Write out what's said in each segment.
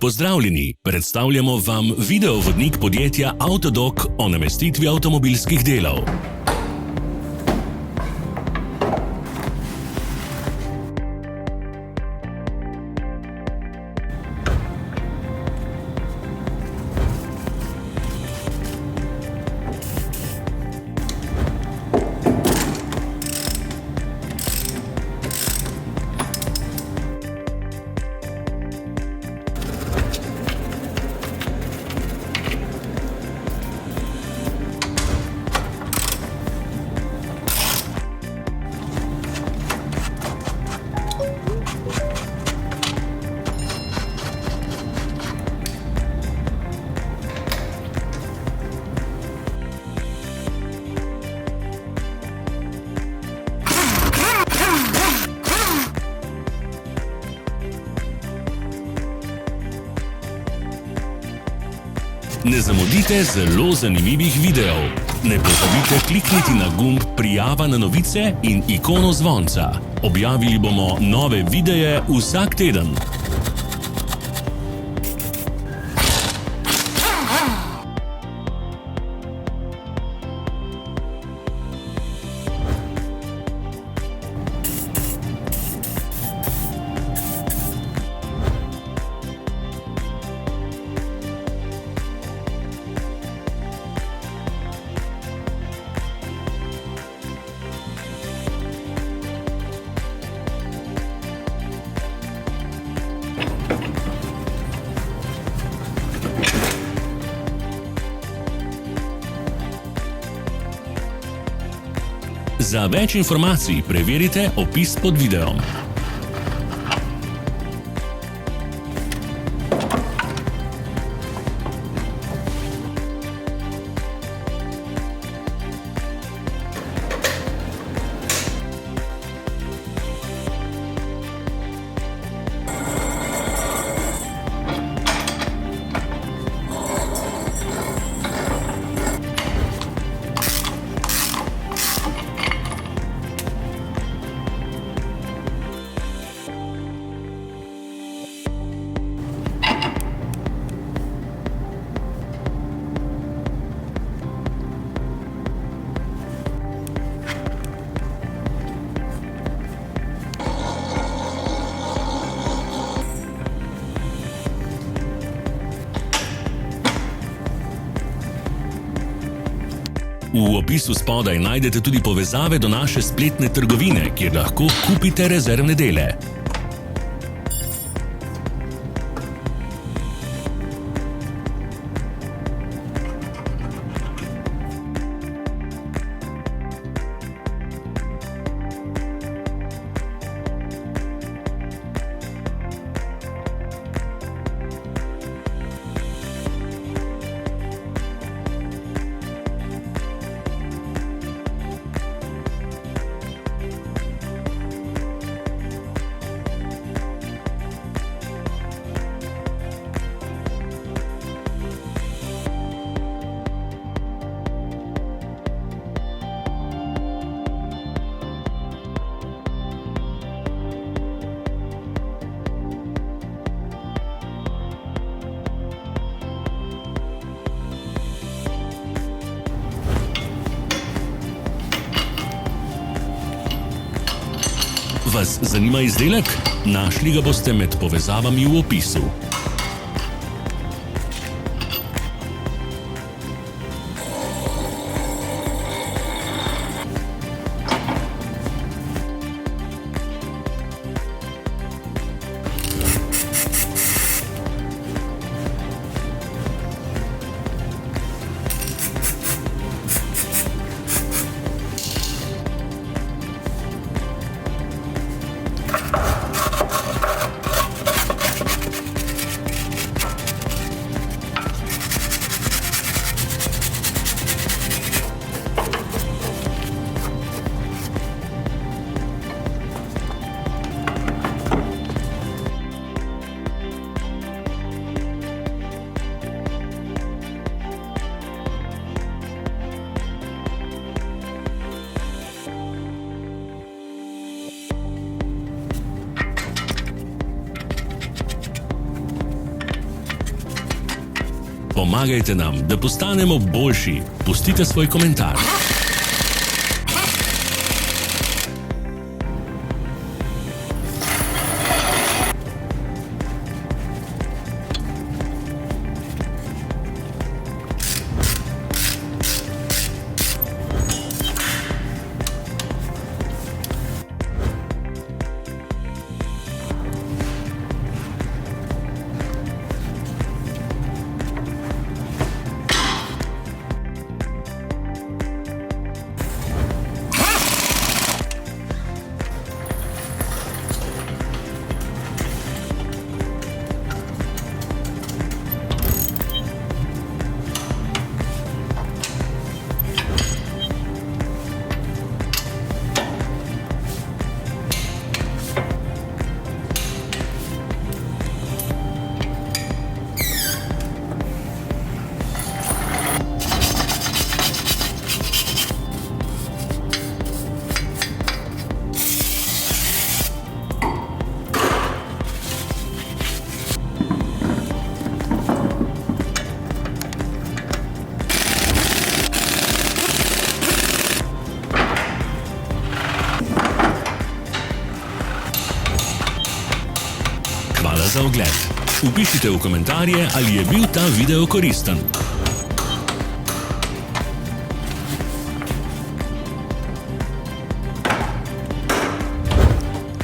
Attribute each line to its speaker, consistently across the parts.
Speaker 1: Pozdravljeni, predstavljamo vam videovodnik podjetja Avtodok o namestitvi avtomobilskih delov. Ne zamudite zelo zanimivih videov. Ne pozabite klikniti na gumb Prijava na novice in ikono zvonca. Objavili bomo nove videe vsak teden. Za več informacij preverite opis pod videom. V opisu spodaj najdete tudi povezave do naše spletne trgovine, kjer lahko kupite rezervne dele. Vas zanima izdelek? Našli ga boste med povezavami v opisu. Pomagajte nam, da postanemo boljši. Pustite svoj komentar. Hvala za ogled. Vpišite v komentarje, ali je bil ta video koristen.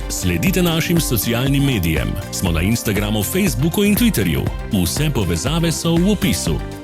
Speaker 1: Sledite našim socialnim medijem. Smo na Instagramu, Facebooku in Twitterju. Vse povezave so v opisu.